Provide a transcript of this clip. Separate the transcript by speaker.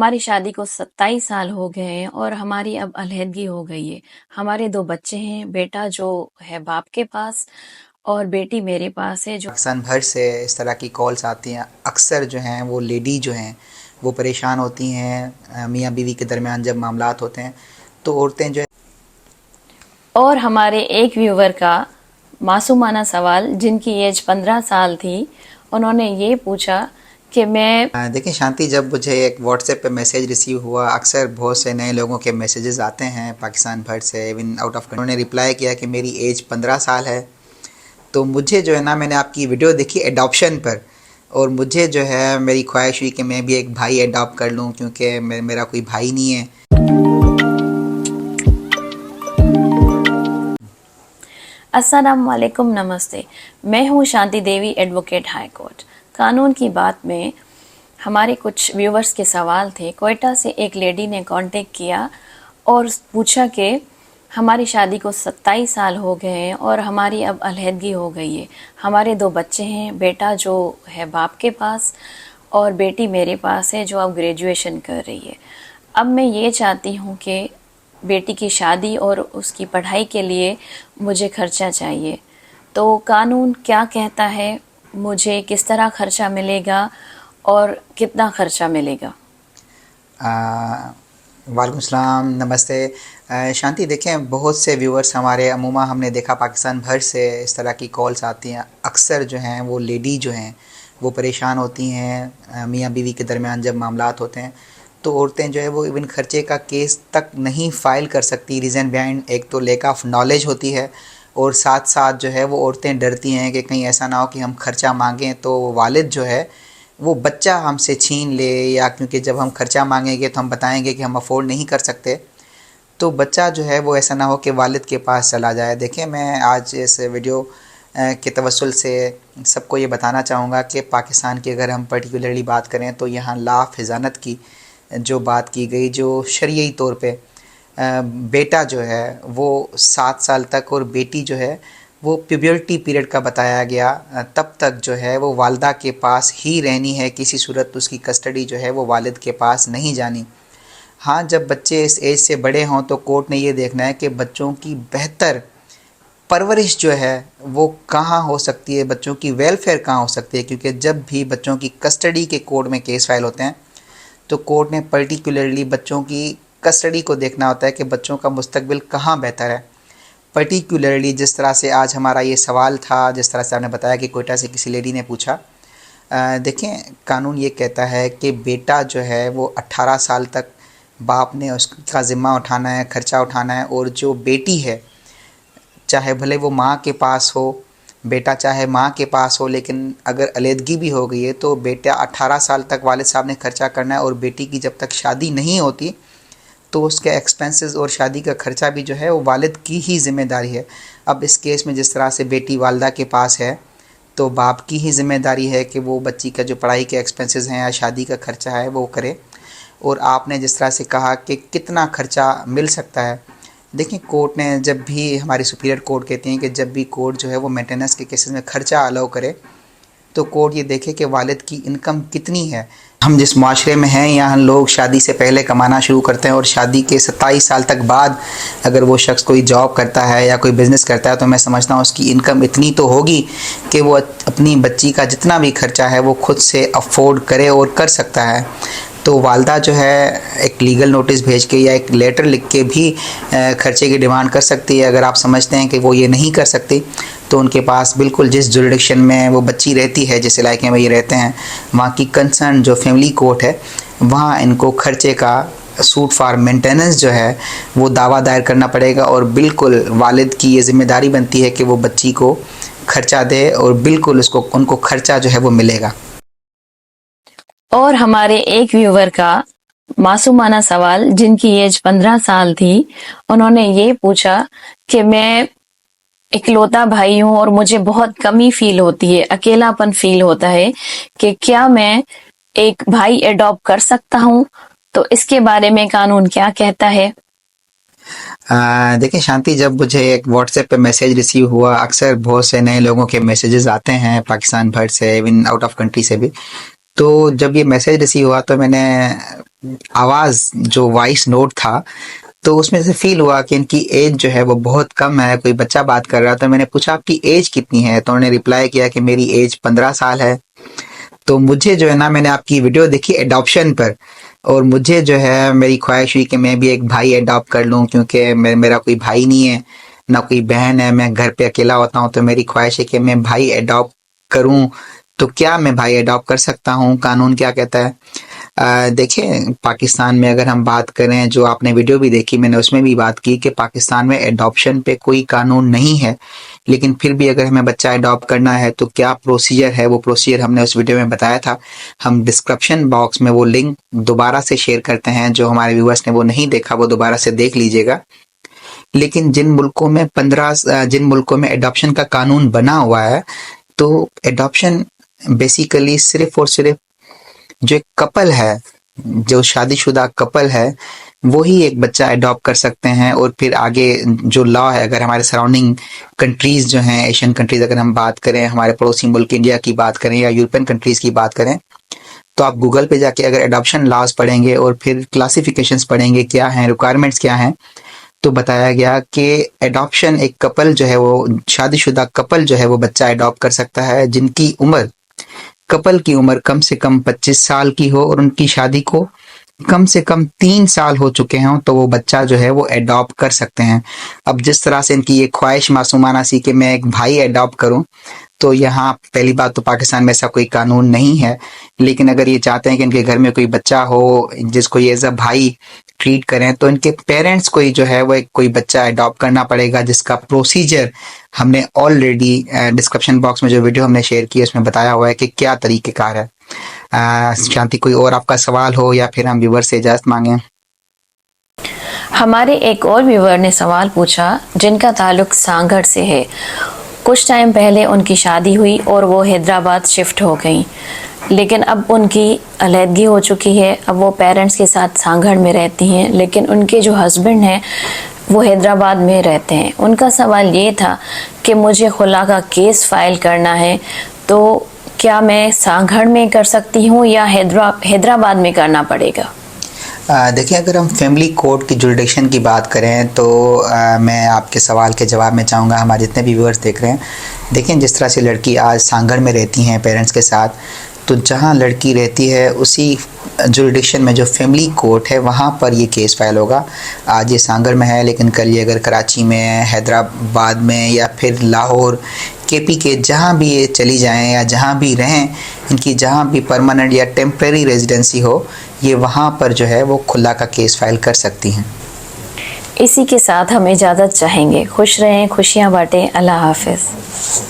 Speaker 1: हमारी शादी को 27 साल हो गए हैं और हमारी अब अलहदगी हो गई है। हमारे 2 बच्चे हैं, बेटा जो है बाप के पास और बेटी मेरे पास है जो
Speaker 2: पाकिस्तान भर से इस तरह की कॉल्स आती हैं। अक्सर जो हैं वो लेडी जो हैं वो परेशान होती हैं मियाँ बीवी के दरमियान जब मामलात होते हैं तो औरतें जो है।
Speaker 1: और हमारे एक व्यूवर का मासूमाना सवाल जिनकी एज 15 साल थी, उन्होंने ये पूछा कि मैं
Speaker 2: देखिए शांति, जब मुझे एक व्हाट्सएप पे मैसेज रिसीव हुआ, अक्सर बहुत से नए लोगों के मैसेजेस आते हैं पाकिस्तान भर से, इवन आउट ऑफ कंट्री। उन्होंने रिप्लाई किया कि मेरी एज 15 साल है। तो मुझे जो है ना, मैंने आपकी वीडियो देखी एडॉप्शन पर और मुझे जो है मेरी ख्वाहिश हुई कि मैं भी एक भाई एडॉप्ट कर लूँ, क्योंकि मेरा कोई भाई नहीं है।
Speaker 1: अस्सलाम वालेकुम, नमस्ते। मैं हूँ Shanti Devi, advocate high court. कानून की बात में हमारे कुछ व्यूवर्स के सवाल थे। कोयटा से एक लेडी ने कांटेक्ट किया और पूछा कि हमारी शादी को 27 साल हो गए हैं और हमारी अब अलहदगी हो गई है। हमारे 2 बच्चे हैं, बेटा जो है बाप के पास और बेटी मेरे पास है जो अब ग्रेजुएशन कर रही है। अब मैं ये चाहती हूँ कि बेटी की शादी और उसकी पढ़ाई के लिए मुझे खर्चा चाहिए। तो कानून क्या कहता है, मुझे किस तरह खर्चा मिलेगा और कितना खर्चा मिलेगा?
Speaker 2: वालेकुम सलाम, नमस्ते। शांति, देखें बहुत से व्यूअर्स हमारे अमूमा हमने देखा पाकिस्तान भर से इस तरह की कॉल्स आती हैं। अक्सर जो हैं वो लेडी जो हैं वो परेशान होती हैं मियाँ बीवी के दरमियान जब मामलात होते हैं तो औरतें जो है वो इवन खर्चे का केस तक नहीं फ़ाइल कर सकती। रीज़न बिहाइंड एक तो लैक ऑफ नॉलेज होती है और साथ साथ जो है वो औरतें डरती हैं कि कहीं ऐसा ना हो कि हम खर्चा मांगें तो वालिद जो है वो बच्चा हमसे छीन ले, या क्योंकि जब हम खर्चा मांगेंगे तो हम बताएंगे कि हम अफोर्ड नहीं कर सकते, तो बच्चा जो है वो ऐसा ना हो कि वालिद के पास चला जाए। देखिए, मैं आज इस वीडियो के तवस्सुल से सबको ये बताना चाहूँगा कि पाकिस्तान की अगर हम पर्टिकुलरली बात करें तो यहाँ लाफ हिजानत की जो बात की गई, जो शरई तौर पे बेटा जो है वो 7 साल तक और बेटी जो है वो प्यूबर्टी पीरियड का बताया गया, तब तक जो है वो वालदा के पास ही रहनी है। किसी सूरत उसकी कस्टडी जो है वो वालिद के पास नहीं जानी। हाँ, जब बच्चे इस एज से बड़े हों तो कोर्ट ने ये देखना है कि बच्चों की बेहतर परवरिश जो है वो कहाँ हो सकती है, बच्चों की वेलफेयर कहाँ हो सकती है। क्योंकि जब भी बच्चों की कस्टडी के कोर्ट में केस फाइल होते हैं तो कोर्ट ने पर्टिकुलरली बच्चों की कस्टडी को देखना होता है कि बच्चों का मुस्तकबिल कहाँ बेहतर है। पर्टिकुलरली जिस तरह से आज हमारा ये सवाल था, जिस तरह से आपने बताया कि कोयटा से किसी लेडी ने पूछा, देखें कानून ये कहता है कि बेटा जो है वो 18 साल तक बाप ने उसका ज़िम्मा उठाना है, खर्चा उठाना है। और जो बेटी है, चाहे भले वो माँ के पास हो, बेटा चाहे माँ के पास हो, लेकिन अगर अलहदगी भी हो गई है तो बेटा 18 साल तक वालिद साहब ने खर्चा करना है और बेटी की जब तक शादी नहीं होती तो उसके एक्सपेंसेस और शादी का खर्चा भी जो है वो वालिद की ही ज़िम्मेदारी है। अब इस केस में जिस तरह से बेटी वालदा के पास है तो बाप की ही ज़िम्मेदारी है कि वो बच्ची का जो पढ़ाई के एक्सपेंसेस हैं या शादी का खर्चा है वो करे। और आपने जिस तरह से कहा कि कितना खर्चा मिल सकता है, देखिए कोर्ट ने जब भी, हमारी सुपीरियर कोर्ट कहती हैं कि जब भी कोर्ट जो है वो मेंटेनेंस के केसेस में खर्चा अलाउ करे तो कोर्ट ये देखे कि वालिद की इनकम कितनी है। हम जिस माशरे में हैं यहाँ लोग शादी से पहले कमाना शुरू करते हैं और शादी के 27 साल तक बाद अगर वो शख्स कोई जॉब करता है या कोई बिज़नेस करता है तो मैं समझता हूँ उसकी इनकम इतनी तो होगी कि वो अपनी बच्ची का जितना भी खर्चा है वो खुद से अफोर्ड करे और कर सकता है। तो वालदा जो है एक लीगल नोटिस भेज के या एक लेटर लिख के भी खर्चे की डिमांड कर सकती है। अगर आप समझते हैं कि वो ये नहीं कर सकती तो उनके पास बिल्कुल जिस जुरिडिक्शन में वो बच्ची रहती है, जिस इलाके में ये रहते हैं, वहाँ की कंसर्न जो फैमिली कोर्ट है वहाँ इनको खर्चे का सूट फॉर मेंटेनेंस जो है वो दावा दायर करना पड़ेगा। और बिल्कुल वालिद की ये ज़िम्मेदारी बनती है कि वो बच्ची को खर्चा दे और बिल्कुल उनको खर्चा जो है वो मिलेगा।
Speaker 1: और हमारे एक व्यूवर का मासूमाना सवाल जिनकी एज 15 साल थी, उन्होंने ये पूछा कि मैं इकलौता भाई हूँ और मुझे बहुत कमी फील होती है, अकेलापन फील होता है कि क्या मैं एक भाई एडॉप्ट कर सकता हूँ? तो इसके बारे में कानून क्या कहता है?
Speaker 2: देखिए शांति, जब मुझे एक व्हाट्सएप पे मैसेज रिसीव हुआ, अक्सर बहुत से नए लोगों के मैसेजेस आते हैं पाकिस्तान भर से, इवन आउट ऑफ कंट्री से भी, तो जब ये मैसेज रिसीव हुआ तो मैंने आवाज़ जो वॉइस नोट था तो उसमें से फील हुआ कि इनकी एज जो है वो बहुत कम है, कोई बच्चा बात कर रहा। तो मैंने पूछा आपकी एज कितनी है, तो उन्होंने रिप्लाई किया कि मेरी एज 15 साल है। तो मुझे जो है ना, मैंने आपकी वीडियो देखी एडॉप्शन पर, और मुझे जो है मेरी ख्वाहिश हुई कि मैं भी एक भाई अडॉप्ट कर लूँ, क्योंकि मेरा कोई भाई नहीं है ना कोई बहन है, मैं घर पे अकेला होता हूँ। तो मेरी ख्वाहिश है कि मैं भाई अडॉप्ट करूँ। तो क्या मैं भाई अडॉप्ट कर सकता हूँ, कानून क्या कहता है? देखिए, पाकिस्तान में अगर हम बात करें, जो आपने वीडियो भी देखी मैंने उसमें भी बात की कि पाकिस्तान में एडॉप्शन पे कोई कानून नहीं है। लेकिन फिर भी अगर हमें बच्चा अडॉप्ट करना है तो क्या प्रोसीजर है, वो प्रोसीजर हमने उस वीडियो में बताया था। हम डिस्क्रिप्शन बॉक्स में वो लिंक दोबारा से शेयर करते हैं, जो हमारे व्यूअर्स ने वो नहीं देखा वो दोबारा से देख लीजिएगा। लेकिन जिन मुल्कों में एडॉप्शन का कानून बना हुआ है, तो एडॉप्शन बेसिकली सिर्फ और सिर्फ जो एक कपल है, जो शादीशुदा कपल है, वो ही एक बच्चा अडॉप्ट कर सकते हैं। और फिर आगे जो लॉ है, अगर हमारे सराउंडिंग कंट्रीज जो हैं, एशियन कंट्रीज अगर हम बात करें, हमारे पड़ोसी मुल्क इंडिया की बात करें या यूरोपियन कंट्रीज की बात करें, तो आप गूगल पे जाके अगर एडॉप्शन लॉज पढ़ेंगे और फिर क्लासिफिकेशंस पढ़ेंगे क्या हैं, रिक्वायरमेंट्स क्या हैं, तो बताया गया कि एडॉप्शन एक कपल जो है, वो शादीशुदा कपल जो है वो बच्चा अडॉप्ट कर सकता है जिनकी उम्र, कपल की उम्र कम से कम 25 साल की हो और उनकी शादी को कम से कम 3 साल हो चुके हों, तो वो बच्चा जो है वो अडॉप्ट कर सकते हैं। अब जिस तरह से इनकी ये ख्वाहिश मासूमाना सी कि मैं एक भाई अडॉप्ट करूं, तो यहाँ पहली बात तो पाकिस्तान में ऐसा कोई कानून नहीं है। लेकिन अगर ये चाहते हैं कि इनके घर में कोई बच्चा हो जिसको ये एज अ भाई ट्रीट करें, तो इनके पेरेंट्स को ही जो है वो कोई बच्चा अडॉप्ट करना पड़ेगा, जिसका प्रोसीजर हमने ऑलरेडी डिस्क्रिप्शन बॉक्स में जो वीडियो हमने शेयर की है उसमें बताया हुआ है कि क्या तरीक़ेकार है। शांति, कोई और आपका सवाल हो या फिर हम व्यूवर से इजाज़त मांगें?
Speaker 1: हमारे एक और व्यूवर ने सवाल पूछा जिनका ताल्लुक सांगड़ से है। कुछ टाइम पहले उनकी शादी हुई और वो हैदराबाद शिफ्ट हो गई, लेकिन अब उनकी अलहदगी हो चुकी है। अब वो पेरेंट्स के साथ सांगड़ में रहती हैं, लेकिन उनके जो हस्बैंड हैं वो हैदराबाद में रहते हैं। उनका सवाल ये था कि मुझे खुला का केस फाइल करना है, तो क्या मैं सांगड़ में कर सकती हूँ या हैदराबाद में करना पड़ेगा?
Speaker 2: देखिए, अगर हम फैमिली कोर्ट की जुरिडिक्शन की बात करें तो मैं आपके सवाल के जवाब में चाहूँगा हमारे जितने भी व्यूअर्स देख रहे हैं, देखें जिस तरह से लड़की आज सांगड़ में रहती हैं पेरेंट्स के साथ, तो जहाँ लड़की रहती है उसी जुरिडिक्शन में जो फैमिली कोर्ट है वहाँ पर ये केस फाइल होगा। आज ये सांगड़ में है, लेकिन कल ये अगर कराची में, हैदराबाद में या फिर लाहौर, केपी के जहाँ भी ये चली जाएं या जहाँ भी रहें, इनकी जहाँ भी परमानेंट या टेम्प्रेरी रेजिडेंसी हो, ये वहाँ पर जो है वो खुला का केस फाइल कर सकती हैं।
Speaker 1: इसी के साथ हम इजाज़त चाहेंगे। खुश रहें, खुशियाँ बांटें। अल्लाह हाफिज़।